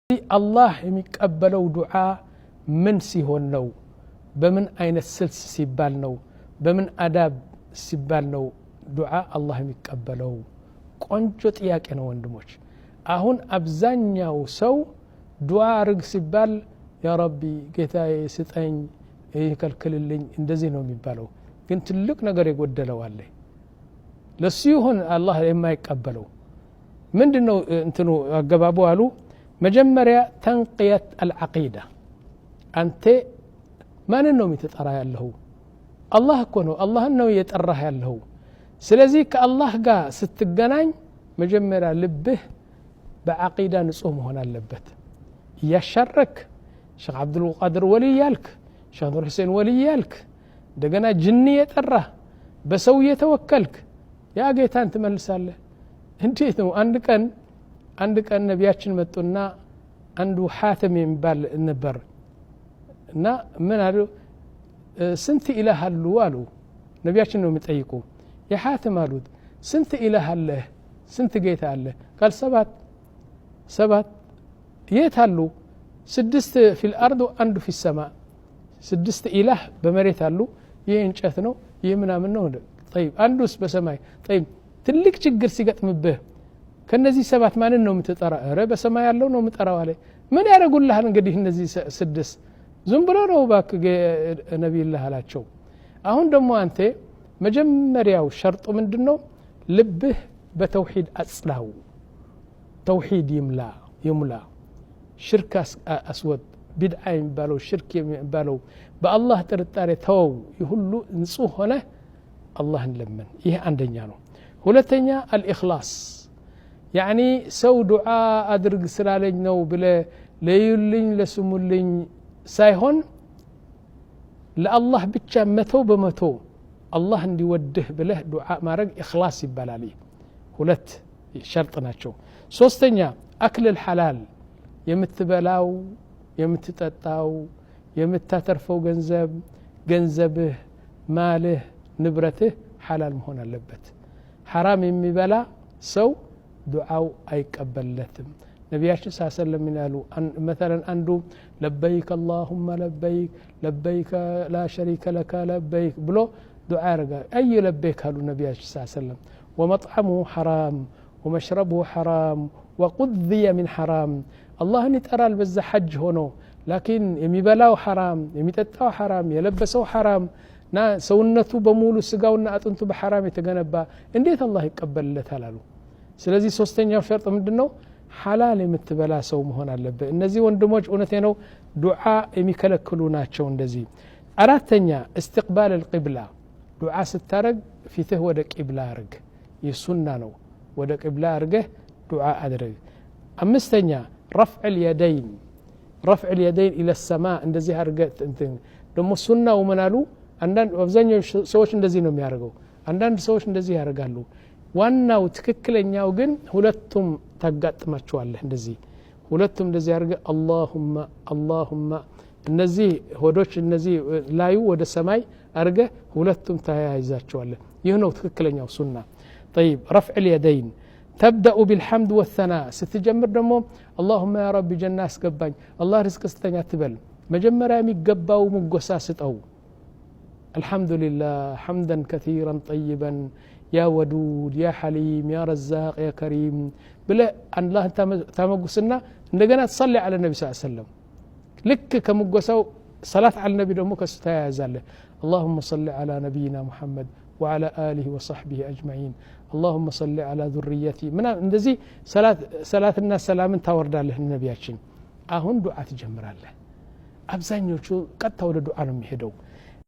الله የሚቀበለው ዱዓ ምን ሲሆን ነው በምን አይነት ስልስ ሲባል ነው በምን አዳብ ሲባል ነው ዱዓ አላህ የሚቀበለው ቆንጆ ጥያቄ ነው ወንድሞች አሁን አብዛኛው ሰው ዱዓ አርግ ሲባል ያ ረቢ ጌታዬ ስጠኝ ይከልክልልኝ እንደዚህ ነው የሚባለው ግን ትልቅ ነገር የጎደለው አለ ለሱ ይሁን አላህ የማይቀበለው ምንድነው እንትኑ አገባቡ አሉ መጀመሪያ ተንቂየት አልዓቂዳ አንተ ማንን ነው የምትጠራ ያለው አላህ እኮ ነው አላህን ነው የጠራህ ያለው ስለዚህ ከአላህ ጋር ስትገናኝ መጀመሪያ ልብህ በዓቂዳ ንጹህ መሆን አለበት ያሻረክ ሼክ አብዱል ቃድር ወሊ ያልክ ሼክ ኑር ሁሴን ወሊ ያልክ ደገና ጅኒ የጠራህ በሰው የተወከልክ ያ ጌታን ትመልሳለህ እንዴት ነው አንድ ቀን ነቢያችን መጡና አንዱ ሐተም የሚባል ነበር እና ምን አሉ ስንት ኢላህ አሉ ነቢያችን ነው የሚጠይቁ የሐተም አሉት ስንት ኢላህ አለ ስንት ጌታ አለ قال ሰባት የት አሉ 6 في الارض አንዱ في السماء 6 ኢላህ በመሬት አሉ ይሄ እንጨት ነው ይሄ ምናምን ነው طيب አንዱስ በሰማይ طيب ትልቅ ችግር ሲገጥምብህ ከነዚህ ሰባት ማንን ነው የምትጠራ አረ በሰማይ ያለው ነው የምትጠራው አለ ምን ያደርጉልሃል እንግዲህ እነዚህ 6 ዝም ብሎ ነው ባክ ነብይላህ አላቸው አሁን ደግሞ አንተ መጀመሪያው ሸርጡ ምንድነው ልብህ በተውሂድ አጽላው ተውሂድ ይምላ ሽርክ አስወጥ ቢድዓ የሚባለው ሽርክ የሚባለው በአላህ ጥርጣሬ ተው ይሁሉ ንጹህ ሆነ አላህን ለምን ይሄ አንደኛ ነው ሁለተኛ አልኢኽላስ يعني سو دعاء أدرج سلالج نو بلا ليولين لسمولين سايهون لالله بيتشا متو بمتو الله اندي وده بله دعاء مارق إخلاص يبالالي هلت شرطنا شو سوستنيا أكل الحلال يمتبلاو يمتتتاو يمتترفو جنزبه ماله نبرته حلال مهون اللبت حرام يمبلا سو دعاء አይቀበለትም ነብያችን ሰለላሁ ዐለይሂ ወሰለም مثلا አንዱ لبيك اللهم لبيك لبيك لا شريك لك لبيك ብሎ ዱዓ ያረጋል አይ لبيك አሉ ነብያችን ሰለላሁ ዐለይሂ ወሰለም ومطعمه حرام ومشربه حرام وقضي من حرام الله ይጠራል በዛ ሐጅ ሆኖ لكن የሚበላው حرام የሚጠጣው حرام የለበሰው حرام ና ሰውነቱ በሙሉ ስጋውና አጥንቱ በحرام የተገነባ እንዴት አላህ ይቀበልለታል አሉ ስለዚህ ሶስተኛው ሸርጥ ምንድነው ሐላል የምትበላ ሰው መሆን አለበት እነዚህ ወንድሞች እውነቴ ነው ዱዓ የሚከለክሉ ናቸው እንደዚህ አራተኛ استقبال القبلة ዱዓ ስታረግ ፊትህ ወደ ቂብላ አርግ ይሱና ነው ወደ ቂብላ አርገህ ዱዓ አድርግ አምስተኛ رفع اليدين الى السماء እንደዚህ አርገህ እንትን ደሞ ሱናው ምናሉ አንዳንድ አብዛኛው ሰዎች እንደዚህ ነው የሚያደርገው አንዳንድ ሰዎች እንደዚህ ያደርጋሉ ዋናው ትክክለኛው ግን ሁለቱም ታጋጥማቸዋለህ እንደዚህ ሁለቱም እንደዚህ ያርገ اللهم እነዚህ ሆዶች እነዚህ ላዩ ወደ ሰማይ አርገ ሁለቱም ታያይዛቸዋለህ ይህ ነው ትክክለኛው ሱና طيب رفع اليدين تبدا بالحمد والثناء ስትጀምር ደግሞ اللهم يا رب جنة አስገባኝ الله رزق ስተኛ ትበል መጀመሪያ የሚገባው ሙጎሳ ስጠው الحمد لله حمدا كثيرا طيبا يا ودود يا حليم يا رزاق يا كريم بلا أن الله تمقسنا عندنا تصلي على النبي صلى الله عليه وسلم لك كمقسو صلاة على النبي دمك ستايا زاله اللهم صل على نبينا محمد وعلى آله وصحبه أجمعين اللهم صل على ذريتي من اندزي صلاة الناس سلام تورد له النبي عشان أهون دعاء تجمر له أبزانيو شو قد تولد دعاء يهدو